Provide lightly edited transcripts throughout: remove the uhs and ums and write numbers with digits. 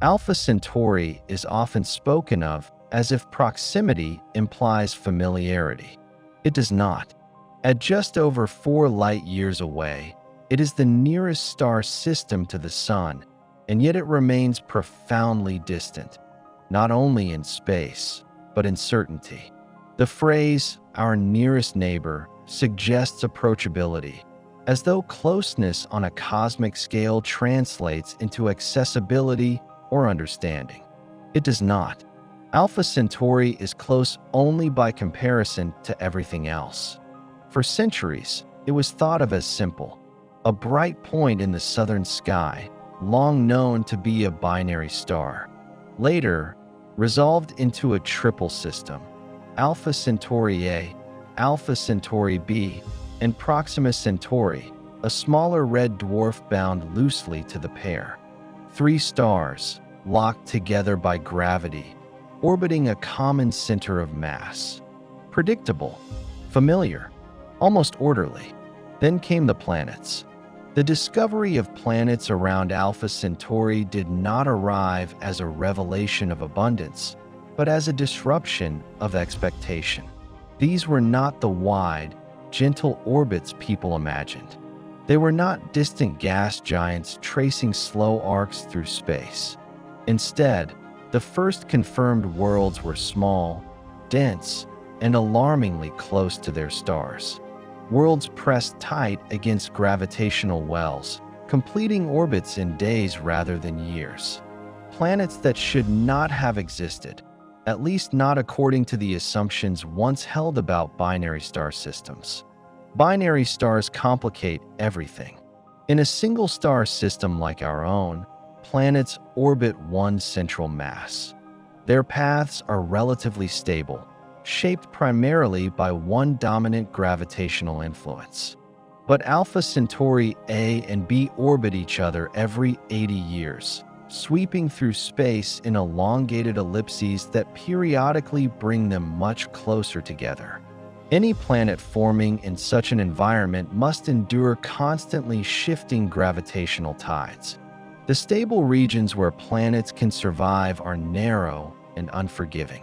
Alpha Centauri is often spoken of as if proximity implies familiarity. It does not. At just over 4 light-years away, it is the nearest star system to the Sun, and yet it remains profoundly distant, not only in space, but in certainty. The phrase, "our nearest neighbor," suggests approachability, as though closeness on a cosmic scale translates into accessibility or understanding. It does not. Alpha Centauri is close only by comparison to everything else. For centuries, it was thought of as simple, a bright point in the southern sky, long known to be a binary star. Later, resolved into a triple system, Alpha Centauri A, Alpha Centauri B, and Proxima Centauri, a smaller red dwarf bound loosely to the pair. 3 stars, locked together by gravity, orbiting a common center of mass. Predictable, familiar, almost orderly. Then came the planets. The discovery of planets around Alpha Centauri did not arrive as a revelation of abundance, but as a disruption of expectation. These were not the wide, gentle orbits people imagined. They were not distant gas giants tracing slow arcs through space. Instead, the first confirmed worlds were small, dense, and alarmingly close to their stars. Worlds pressed tight against gravitational wells, completing orbits in days rather than years. Planets that should not have existed, at least not according to the assumptions once held about binary star systems. Binary stars complicate everything. In a single star system like our own, planets orbit one central mass. Their paths are relatively stable, shaped primarily by one dominant gravitational influence. But Alpha Centauri A and B orbit each other every 80 years, sweeping through space in elongated ellipses that periodically bring them much closer together. Any planet forming in such an environment must endure constantly shifting gravitational tides. The stable regions where planets can survive are narrow and unforgiving.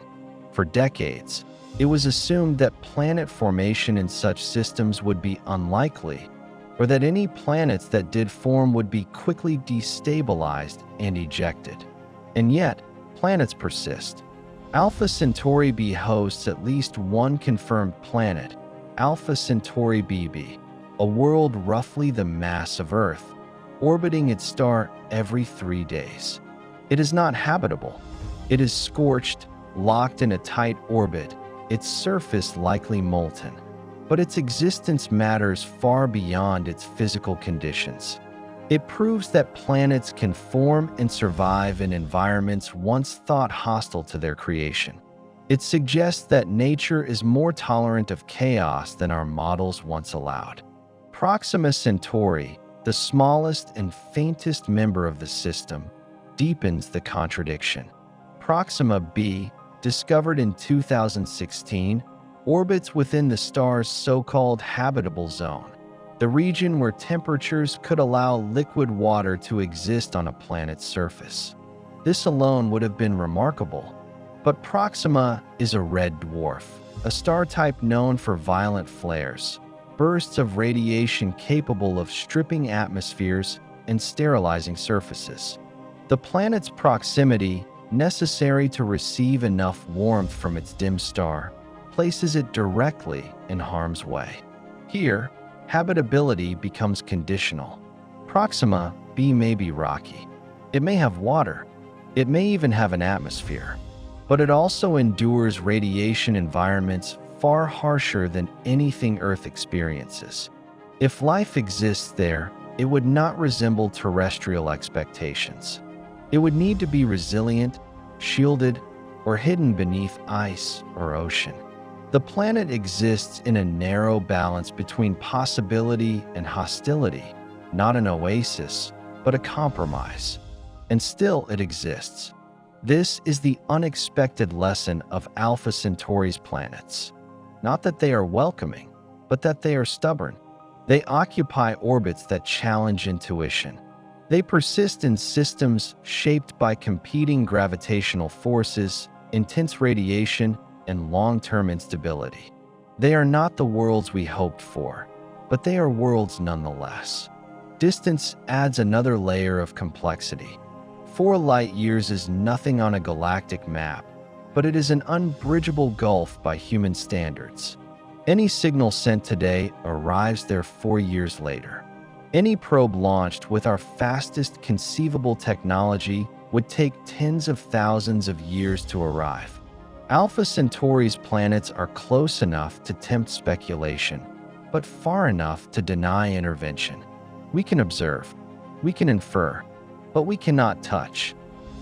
For decades, it was assumed that planet formation in such systems would be unlikely, or that any planets that did form would be quickly destabilized and ejected. And yet, planets persist. Alpha Centauri B hosts at least one confirmed planet, Alpha Centauri BB, a world roughly the mass of Earth, orbiting its star every 3 days. It is not habitable. It is scorched, locked in a tight orbit, its surface likely molten. But its existence matters far beyond its physical conditions. It proves that planets can form and survive in environments once thought hostile to their creation. It suggests that nature is more tolerant of chaos than our models once allowed. Proxima Centauri, the smallest and faintest member of the system, deepens the contradiction. Proxima B, discovered in 2016, orbits within the star's so-called habitable zone, the region where temperatures could allow liquid water to exist on a planet's surface. This alone would have been remarkable. But Proxima is a red dwarf, a star type known for violent flares, bursts of radiation capable of stripping atmospheres and sterilizing surfaces. The planet's proximity, necessary to receive enough warmth from its dim star, places it directly in harm's way. Here, habitability becomes conditional. Proxima B may be rocky. It may have water. It may even have an atmosphere. But it also endures radiation environments far harsher than anything Earth experiences. If life exists there, it would not resemble terrestrial expectations. It would need to be resilient, shielded, or hidden beneath ice or ocean. The planet exists in a narrow balance between possibility and hostility, not an oasis, but a compromise. And still it exists. This is the unexpected lesson of Alpha Centauri's planets. Not that they are welcoming, but that they are stubborn. They occupy orbits that challenge intuition. They persist in systems shaped by competing gravitational forces, intense radiation, and long-term instability. They are not the worlds we hoped for, but they are worlds nonetheless. Distance adds another layer of complexity. 4 light-years is nothing on a galactic map, but it is an unbridgeable gulf by human standards. Any signal sent today arrives there 4 years later. Any probe launched with our fastest conceivable technology would take tens of thousands of years to arrive. Alpha Centauri's planets are close enough to tempt speculation, but far enough to deny intervention. We can observe, we can infer, but we cannot touch.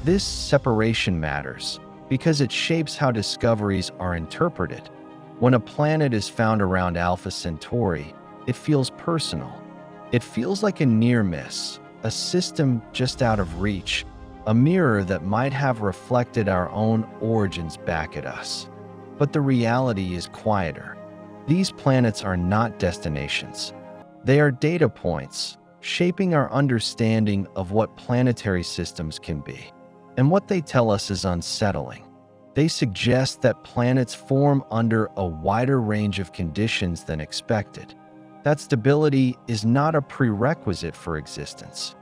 This separation matters because it shapes how discoveries are interpreted. When a planet is found around Alpha Centauri, it feels personal. It feels like a near miss, a system just out of reach, a mirror that might have reflected our own origins back at us. But the reality is quieter. These planets are not destinations. They are data points, shaping our understanding of what planetary systems can be. And what they tell us is unsettling. They suggest that planets form under a wider range of conditions than expected. That stability is not a prerequisite for existence.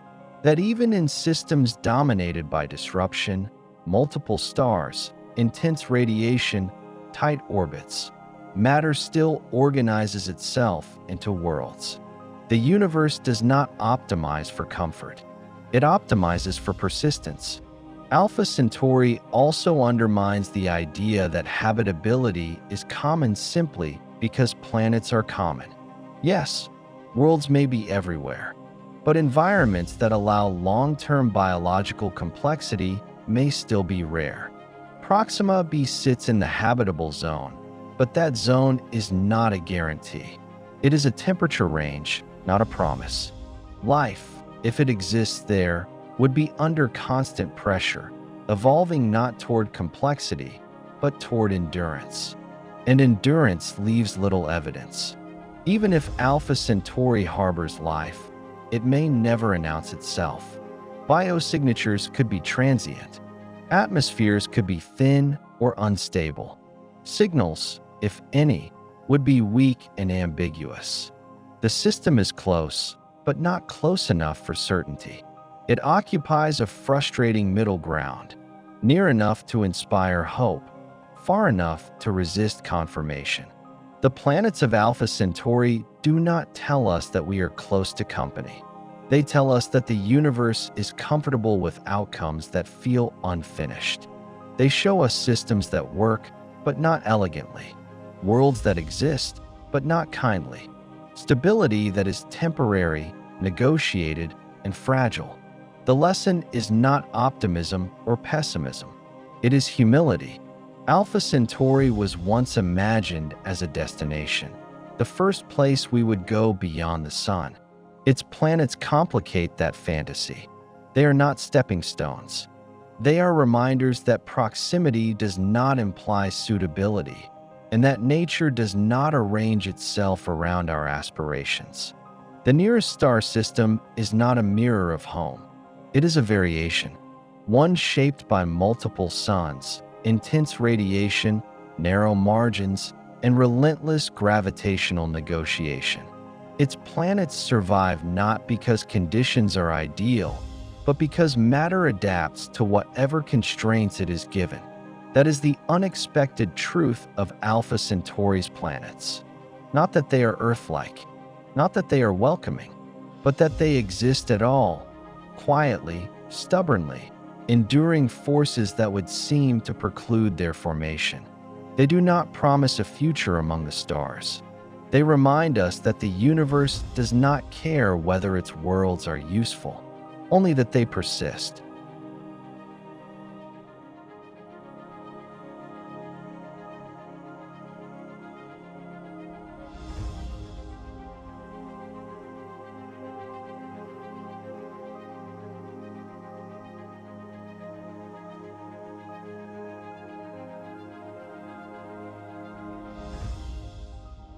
That even in systems dominated by disruption, multiple stars, intense radiation, tight orbits, matter still organizes itself into worlds. The universe does not optimize for comfort. It optimizes for persistence. Alpha Centauri also undermines the idea that habitability is common simply because planets are common. Yes, worlds may be everywhere, but environments that allow long-term biological complexity may still be rare. Proxima b sits in the habitable zone, but that zone is not a guarantee. It is a temperature range, not a promise. Life, if it exists there, would be under constant pressure, evolving not toward complexity, but toward endurance. And endurance leaves little evidence. Even if Alpha Centauri harbors life, it may never announce itself. Biosignatures could be transient. Atmospheres could be thin or unstable. Signals, if any, would be weak and ambiguous. The system is close, but not close enough for certainty. It occupies a frustrating middle ground, near enough to inspire hope, far enough to resist confirmation. The planets of Alpha Centauri do not tell us that we are close to company. They tell us that the universe is comfortable with outcomes that feel unfinished. They show us systems that work, but not elegantly. Worlds that exist, but not kindly. Stability that is temporary, negotiated, and fragile. The lesson is not optimism or pessimism. It is humility. Alpha Centauri was once imagined as a destination, the first place we would go beyond the sun. Its planets complicate that fantasy. They are not stepping stones. They are reminders that proximity does not imply suitability, and that nature does not arrange itself around our aspirations. The nearest star system is not a mirror of home. It is a variation, one shaped by multiple suns, intense radiation, narrow margins, and relentless gravitational negotiation. Its planets survive not because conditions are ideal, but because matter adapts to whatever constraints it is given. That is the unexpected truth of Alpha Centauri's planets. Not that they are Earth-like, not that they are welcoming, but that they exist at all, quietly, stubbornly, enduring forces that would seem to preclude their formation. They do not promise a future among the stars. They remind us that the universe does not care whether its worlds are useful, only that they persist.